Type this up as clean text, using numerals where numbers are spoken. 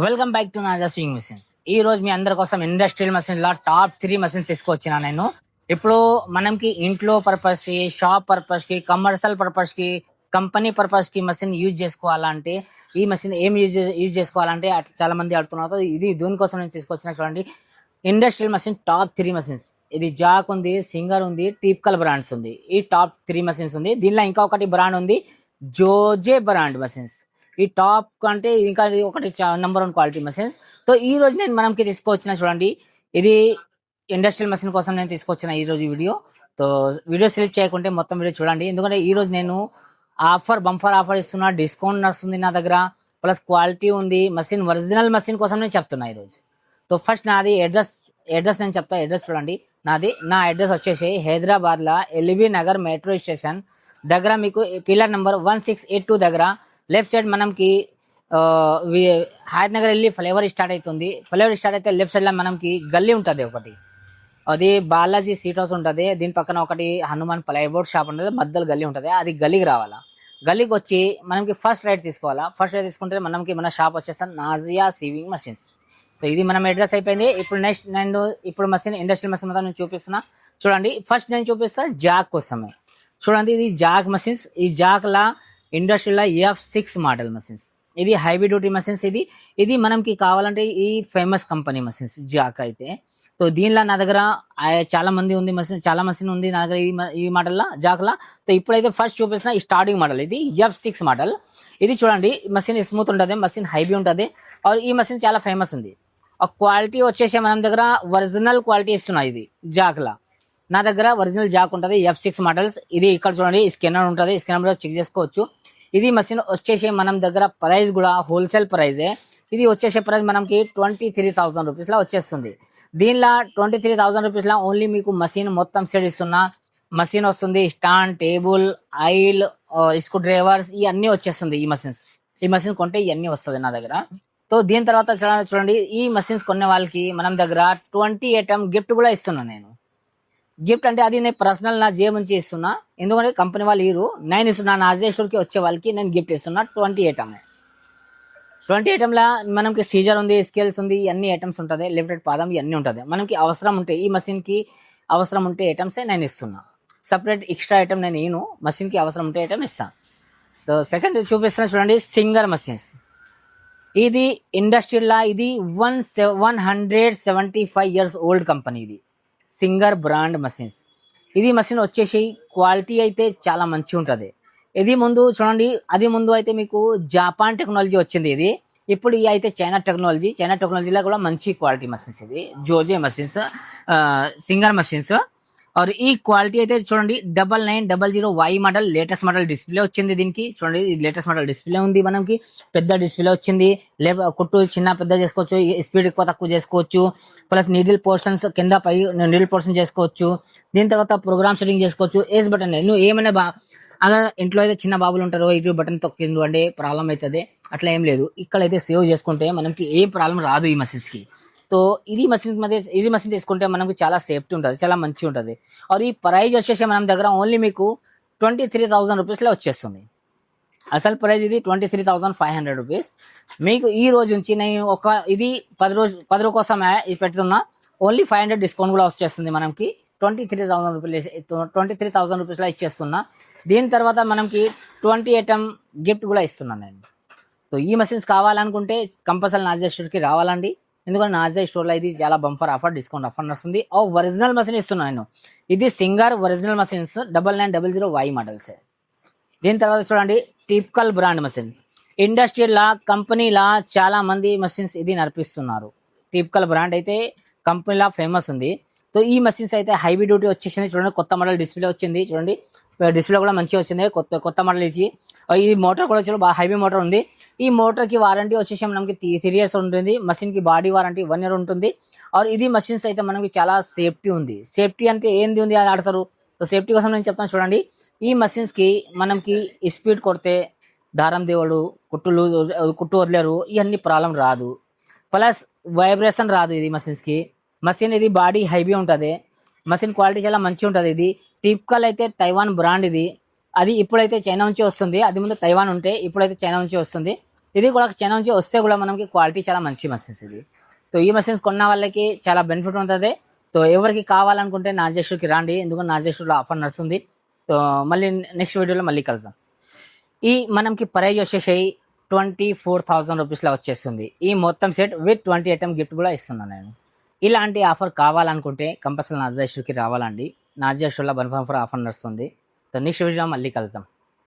Welcome back to నాజా sewing machines. ఈ రోజు మీ అందరి కోసం ఇండస్ట్రియల్ మషిన్ లా టాప్ 3 మషిన్స్ తీసుకొచ్చిన నేను. ఇప్పుడు మనకి ఇంట్లో పర్పస్ కి, షాప్ పర్పస్ కి, కమర్షియల్ పర్పస్ కి, కంపెనీ పర్పస్ కి మషిన్ యూజ్ చేసుకోవాలంటే ఈ మషిన్ ఏం యూజ్ చేసుకోవాలంటే చాలా మంది అడుగుతున్నారు. ఇది దీనికోసం నేను తీసుకొచ్చిన. చూడండి, ఇండస్ట్రియల్ మషిన్ టాప్ 3 మషిన్స్. ఇది జాక్ ఉంది, సింగర్ ఉంది, టిపికల్ బ్రాండ్స్ ఉంది. ఈ టాప్ 3 మషిన్స్ ఉంది. దీనిలో ఇంకా ఒకటి బ్రాండ్ ఉంది, జోజే బ్రాండ్ మషిన్స్. ఈ టాప్ కంటే ఇంకా ఒకటి నెంబర్ 1 క్వాలిటీ మషిన్స్. సో ఈ రోజు నేను మనకి తీసుకొచ్చిన, చూడండి, ఇది ఇండస్ట్రియల్ మషిన్ కోసం నేను తీసుకొచ్చిన ఈ రోజు వీడియో. సో వీడియో సెలెక్ట్ చేయకుంటే మొత్తం వీడియో చూడండి. ఎందుకంటే ఈ రోజు నేను బంఫర్ ఆఫర్ ఇస్తున్నా, డిస్కౌంట్ నడుస్తుంది నా దగ్గర, ప్లస్ క్వాలిటీ ఉంది. మషిన్ ఒరిజినల్ మషిన్ కోసం నేను చెప్తున్నా ఈరోజు. సో ఫస్ట్ నాది అడ్రస్ నేను చెప్తా. అడ్రస్ చూడండి, నా అడ్రస్ వచ్చేసి హైదరాబాద్ లా ఎల్బీ నగర్ మెట్రో స్టేషన్ దగ్గర, మీకు పిల్లర్ నెంబర్ 1682 దగ్గర లెఫ్ట్ సైడ్ మనకి హైద్ నగర్ వెళ్ళి ఫ్లేవర్ స్టార్ట్ అవుతుంది. ఫ్లేవర్ స్టార్ట్ అయితే లెఫ్ట్ సైడ్ లో మనకి గల్లీ ఉంటుంది ఒకటి, అది బాలాజీ సీట్ హౌస్ ఉంటుంది. దీని పక్కన ఒకటి హనుమాన్ ప్లైబోర్డ్ షాప్ ఉంటుంది, మధ్యలో గల్లీ ఉంటుంది. అది గల్లీకి రావాలా. గల్లీకి వచ్చి మనకి ఫస్ట్ రైట్ తీసుకోవాలా. ఫస్ట్ రైట్ తీసుకుంటే మనకి మన షాప్ వచ్చేస్తాను, నాజియా సీవింగ్ మషిన్స్. సో ఇది మనం అడ్రస్ అయిపోయింది. ఇప్పుడు నెక్స్ట్ నేను మషిన్ ఇండస్ట్రియల్ మషిన్ మొత్తం నేను చూపిస్తున్నా. చూడండి, ఫస్ట్ నేను చూపిస్తాను జాక్ కోసమే. చూడండి, ఇది జాక్ మషిన్స్. ఈ జాక్ లా ఇండస్ట్రియల్ F6 మోడల్ మషిన్స్. ఇది హైవీ డ్యూటీ మషిన్స్. ఇది మనకి కావాలంటే ఈ ఫేమస్ కంపెనీ మషిన్స్ జాక్ అయితే. సో దీనిలో నా దగ్గర చాలా మంది ఉంది మషిన్, చాలా మషిన్ ఉంది నా దగ్గర ఈ మోడల్ లా, జాక్ లా. సో ఇప్పుడైతే ఫస్ట్ చూపిస్తున్న ఈ స్టార్టింగ్ మోడల్, ఇది F6 మోడల్. ఇది చూడండి, మషిన్ స్మూత్ ఉంటుంది, మషిన్ హైవీ ఉంటుంది. ఈ మషిన్ చాలా ఫేమస్ ఉంది. ఆ క్వాలిటీ వచ్చేసి మనం దగ్గర ఒరిజినల్ క్వాలిటీ ఇస్తున్నా. ఇది జాక్ లా నా దగ్గర ఒరిజినల్ జాక్ ఉంటుంది, F6 మోడల్స్. ఇది ఇక్కడ చూడండి, స్కానర్ ఉంటుంది, స్కానర్ చెక్ చేసుకోవచ్చు. ఇది మషిన్ వచ్చేసి మనం దగ్గర ప్రైస్ కూడా హోల్సేల్ ప్రైజే. ఇది వచ్చేసే ప్రైస్ మనకి 23,000 రూపీస్ లా వచ్చేస్తుంది. దీనిలో 23,000 రూపీస్ లా ఓన్లీ మీకు మషిన్ మొత్తం సెట్ ఇస్తున్నా. మషిన్ వస్తుంది, stand, table, oil, screw drivers ఇవన్నీ వచ్చేస్తుంది. ఈ మషిన్ కొంటే ఇవన్నీ వస్తుంది నా దగ్గర. సో దీని తర్వాత చూడండి, ఈ మషిన్స్ కొనే వాళ్ళకి మనం దగ్గర 20 ఐటమ్ గిఫ్ట్ కూడా ఇస్తున్నాను నేను. గిఫ్ట్ అంటే అది నేను పర్సనల్ నా జేబు నుంచి ఇస్తున్నా, ఎందుకంటే కంపెనీ వాళ్ళు నేను ఇస్తున్నా. నా అజయ్ స్టోర్కి వచ్చే వాళ్ళకి నేను గిఫ్ట్ ఇస్తున్నా 20 ఐటమ్ లా మనకి సీజర్ ఉంది, స్కేల్స్ ఉంది, అన్ని ఐటమ్స్ ఉంటుంది, లిమిటెడ్ పాదం ఇవన్నీ ఉంటుంది. మనకి అవసరం ఉంటే ఈ మషిన్ కి అవసరం ఉంటే ఐటమ్సే నేను ఇస్తున్నా. సపరేట్ ఎక్స్ట్రా ఐటమ్ నేను మషిన్ కి అవసరం ఉంటే ఐటమ్ ఇస్తాను. సో సెకండ్ చూపిస్తున్నా, చూడండి, సింగర్ మషిన్స్. ఇది ఇండస్ట్రియల్ లా ఇది 175 ఇయర్స్ ఓల్డ్ కంపెనీ. ఇది సింగర్ బ్రాండ్ మషిన్స్. ఇది మషిన్ వచ్చేసి క్వాలిటీ అయితే చాలా మంచిగా ఉంటుంది. ఇది ముందు చూడండి, అది ముందు అయితే మీకు జపాన్ టెక్నాలజీ వచ్చింది. ఇది ఇప్పుడు అయితే చైనా టెక్నాలజీలో కూడా మంచి క్వాలిటీ మషిన్స్. ఇది జోజే మషిన్స్, సింగర్ మషిన్స్. ఈ క్వాలిటీ అయితే చూడండి, 9900Y model, latest model display వచ్చింది దీనికి. చూడండి, లేటెస్ట్ మోడల్ డిస్ప్లే ఉంది, మనకి పెద్ద డిస్ప్లే వచ్చింది. కుట్టు చిన్న పెద్ద చేసుకోవచ్చు, స్పీడ్ ఎక్కువ తక్కువ చేసుకోవచ్చు, ప్లస్ నీడిల్ పోర్షన్స్ కింద పై నీడిల్ పోర్షన్ చేసుకోవచ్చు. దీని తర్వాత ప్రోగ్రామ్ సెట్టింగ్ చేసుకోవచ్చు. ఏజ్ బటన్ నువ్వు ఏమైనా అలా ఇంట్లో అయితే చిన్న బాబులు ఉంటారు, ఇటు బటన్ తొక్కిండు అంటే ప్రాబ్లం అవుతుంది. అట్లా ఏం లేదు, ఇక్కడైతే సేవ్ చేసుకుంటే మనకి ఏ ప్రాబ్లం రాదు ఈ మషిన్స్ కి. సో ఇది మషిన్ తీసుకుంటే మనకు చాలా సేఫ్టీ ఉంటుంది, చాలా మంచిగా ఉంటుంది. ఈ ప్రైజ్ వచ్చేసి మనం దగ్గర ఓన్లీ మీకు 23,000 రూపీస్లో వచ్చేస్తుంది. అసలు ప్రైజ్ ఇది 23,500 రూపీస్. మీకు ఈ రోజు నుంచి నేను ఇది 10 రోజు కోసం ఇది పెడుతున్నా. ఓన్లీ 500 డిస్కౌంట్ కూడా వచ్చేస్తుంది మనకి. 23,000 రూపీస్లో ఇచ్చేస్తున్నా. దీని తర్వాత మనకి 20 ఐటమ్ గిఫ్ట్ కూడా ఇస్తున్నాను నేను. సో ఈ మషిన్స్ కావాలనుకుంటే కంపల్సరీ నాజా స్టోర్కి రావాలండి, ఎందుకంటే నాజా స్టోర్లో ఇది చాలా బంఫర్ ఆఫర్, డిస్కౌంట్ ఆఫర్ వస్తుంది. ఒరిజినల్ మషిన్ ఇస్తున్నాను నేను. ఇది singer original machines 9900Y models. దీని తర్వాత చూడండి, టిపికల్ బ్రాండ్ మషిన్. ఇండస్ట్రియల్ లా కంపెనీలా చాలా మంది మషిన్స్ ఇది నడిపిస్తున్నారు. టిపికల్ బ్రాండ్ అయితే కంపెనీలా ఫేమస్ ఉంది. సో ఈ మషిన్స్ అయితే హైవీ డ్యూటీ వచ్చేసింది. చూడండి, కొత్త మోడల్ డిస్ప్లే వచ్చింది. చూడండి, డిస్ప్లే కూడా మంచిగా వచ్చింది, కొత్త మోడల్ ఇచ్చి. ఈ మోటార్ కూడా వచ్చి బాగా హైవీ మోటార్ ఉంది. ఈ మోటార్ కి వారంటీ వచ్చేసి మనకి 3 ఇయర్స్ ఉంటుంది. మషిన్ కి బాడీ వారంటీ 1 ఇయర్ ఉంటుంది. ఇది మషిన్స్ అయితే మనకి చాలా సేఫ్టీ ఉంది. సేఫ్టీ అంటే ఏంది ఉంది అని ఆడతారు. సో సేఫ్టీ కోసం నేను చెప్తాను, చూడండి, ఈ మషిన్స్ కి మనకి స్పీడ్ కొడితే దారం దేవుడు కుట్టు వదిలేరు, ఇవన్నీ ప్రాబ్లం రాదు. ప్లస్ వైబ్రేషన్ రాదు ఇది మషిన్స్ కి. మషిన్ ఇది బాడీ హైవీ ఉంటుంది, మషిన్ క్వాలిటీ చాలా మంచిగా ఉంటుంది. ఇది టిపికల్ అయితే తైవాన్ బ్రాండ్. ఇది ఇప్పుడైతే చైనా నుంచి వస్తుంది, అది ముందు తైవాన్ ఉంటే ఇప్పుడైతే చైనా నుంచి వస్తుంది. ఇది కూడా చైనా నుంచి వస్తే కూడా మనకి క్వాలిటీ చాలా మంచి మషిన్స్ ఇది. సో ఈ మషిన్స్ కొన్న వాళ్ళకి చాలా బెనిఫిట్ ఉంటుంది. సో ఎవరికి కావాలనుకుంటే నాజేశ్వర్కి రండి, ఎందుకంటే నాజేశ్వర్లో ఆఫర్ నడుస్తుంది. సో మళ్ళీ నెక్స్ట్ వీడియోలో మళ్ళీ కలుద్దాం. ఈ మనకి ప్రైజ్ వచ్చేసి 24,000 రూపీస్లో వచ్చేస్తుంది. ఈ మొత్తం సెట్ విత్ 20 ఐటమ్ గిఫ్ట్ కూడా ఇస్తున్నాను నేను. ఇలాంటి ఆఫర్ కావాలనుకుంటే కంపల్సరీ నాజేశ్వర్కి రావాలండి. నాజేశ్వర్లో బన్ఫర్ ఆఫర్ నడుస్తుంది. సో నెక్స్ట్ వీడియో మళ్ళీ కలుద్దాం.